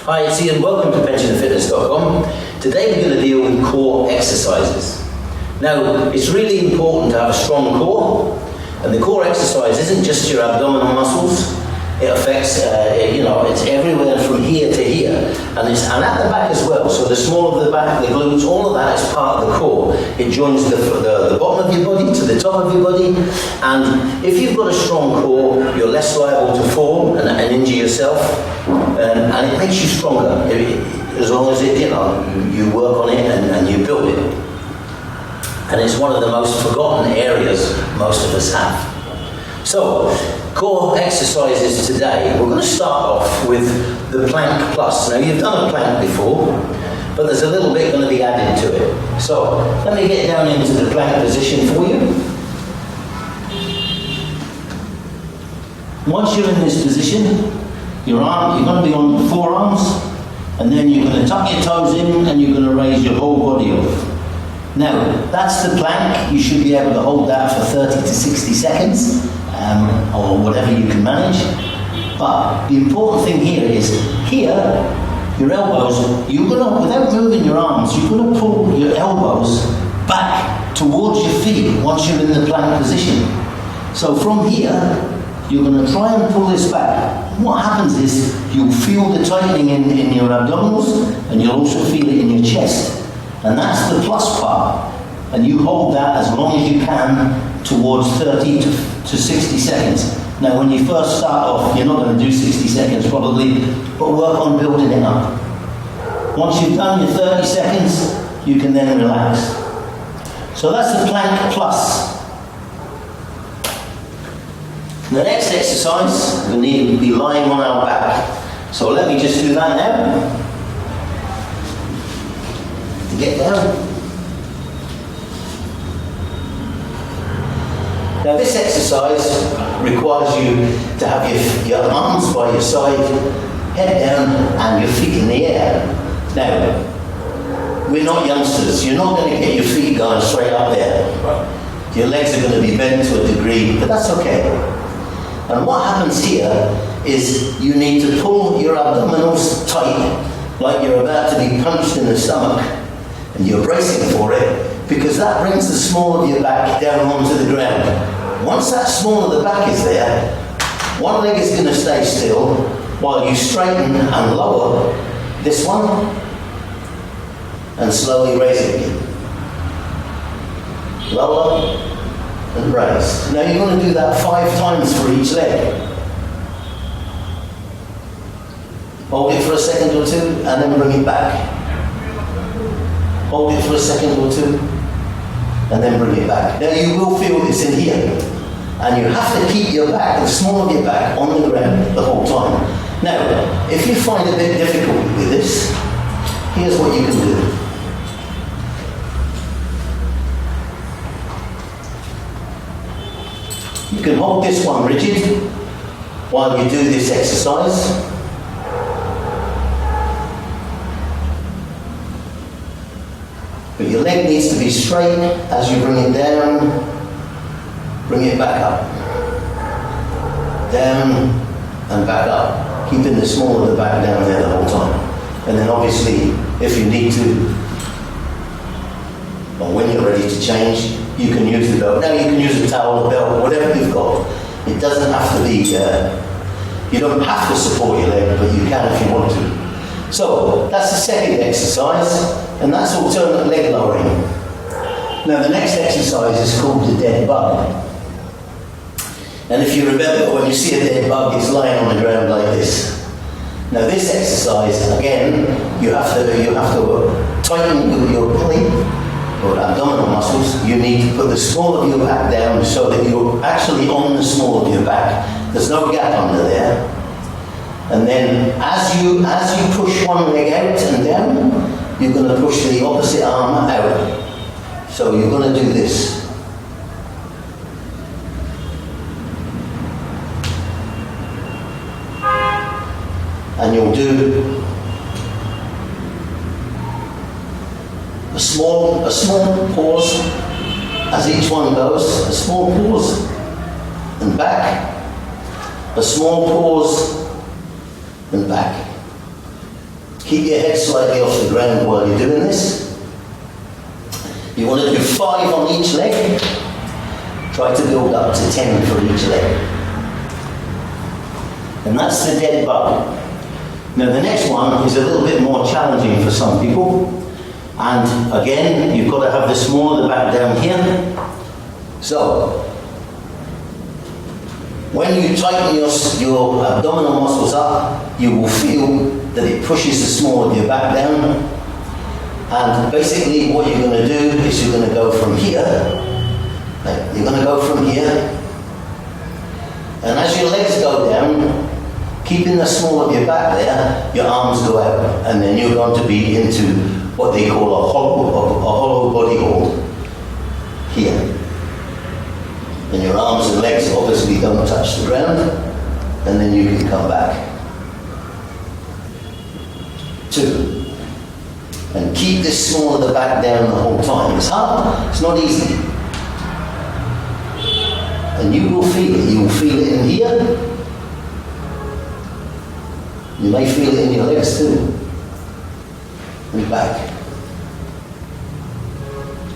Hi, it's Ian. Welcome to pensionandfitness.com. Today we're going to deal with core exercises. Now, it's really important to have a strong core, and the core exercise isn't just your abdominal muscles. It affects, it's everywhere from here to here, and at the back as well. So the small of the back, the glutes, all of that is part of the core. It joins the bottom of your body to the top of your body, and if you've got a strong core, you're less liable to fall and injure yourself, and it makes you stronger as long as you work on it and you build it. And it's one of the most forgotten areas most of us have. So, core exercises today. We're going to start off with the plank plus. Now, you've done a plank before, but there's a little bit going to be added to it. So, let me get down into the plank position for you. Once you're in this position, you're going to be on the forearms, and then you're going to tuck your toes in, and you're going to raise your whole body up. Now, that's the plank. You should be able to hold that for 30 to 60 seconds. Or whatever you can manage. But the important thing here is, your elbows, without moving your arms, you're going to pull your elbows back towards your feet once you're in the plank position. So from here, you're going to try and pull this back. What happens is, you'll feel the tightening in your abdominals, and you'll also feel it in your chest. And that's the plus part. And you hold that as long as you can towards 30 to 60 seconds. Now, when you first start off, you're not going to do 60 seconds probably, but work on building it up. Once you've done your 30 seconds, you can then relax. So that's the plank plus. The next exercise, we need to be lying on our back. So let me just do that now. Get down. Now, this exercise requires you to have your arms by your side, head down, and your feet in the air. Now, we're not youngsters. You're not going to get your feet going straight up there. Your legs are going to be bent to a degree, but that's okay. And what happens here is you need to pull your abdominals tight, like you're about to be punched in the stomach, and you're bracing for it, because that brings the small of your back down onto the ground. Once that small of the back is there, one leg is going to stay still while you straighten and lower this one and slowly raise it again. Lower and raise. Now you're going to do that 5 times for each leg. Hold it for a second or two and then bring it back. Hold it for a second or two and then bring it back. Now you will feel this in here, and you have to keep your back, the small of your back, on the ground the whole time. Now, if you find it a bit difficult with this, here's what you can do. You can hold this one rigid while you do this exercise. But your leg needs to be straight as you bring it down, bring it back up. Down and back up, keeping the small of the back down there the whole time. And then obviously, if you need to, or when you're ready to change, you can use the belt. Now you can use a towel or belt, whatever you've got. It doesn't have to be, you don't have to support your leg, but you can if you want to. So, that's the second exercise, and that's alternate leg lowering. Now, the next exercise is called the dead bug. And if you remember, when you see a dead bug, it's lying on the ground like this. Now, this exercise, again, you have to tighten your belly or abdominal muscles. You need to put the small of your back down so that you're actually on the small of your back. There's no gap under there. And then as you push one leg out and down, you're going to push the opposite arm out. So you're going to do this. And you'll do a small pause as each one goes. A small pause and back. A small pause and back. Keep your head slightly off the ground while you're doing this. You want to do 5 on each leg. Try to build up to 10 for each leg. And that's the dead bug. Now the next one is a little bit more challenging for some people. And again, you've got to have the small of the back down here. So, when you tighten your abdominal muscles up, you will feel that it pushes the small of your back down. And basically what you're going to do is you're going to go from here. You're going to go from here. And as your legs go down, keeping the small of your back there, your arms go out. And then you're going to be into what they call a hollow body hold here. And your arms and legs obviously don't touch the ground, and then you can come back. 2. And keep this small of the back down the whole time. It's hard, it's not easy. And you will feel it. You will feel it in here. You may feel it in your legs too. And back.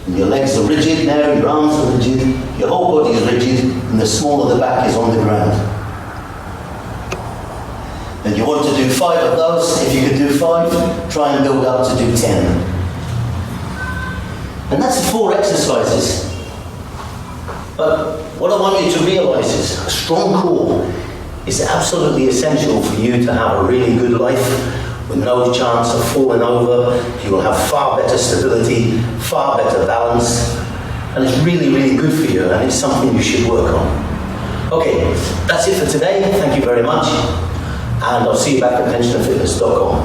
And your legs are rigid now, your arms are rigid, your whole body is rigid, and the small of the back is on the ground. And you want to do 5 of those. If you can do 5, try and build up to do 10. And that's the 4 exercises. But what I want you to realise is a strong core is absolutely essential for you to have a really good life with no chance of falling over. You will have far better stability, far better balance, and it's really, really good for you, and it's something you should work on. Okay, that's it for today. Thank you very much, and I'll see you back at pensionerfitness.com.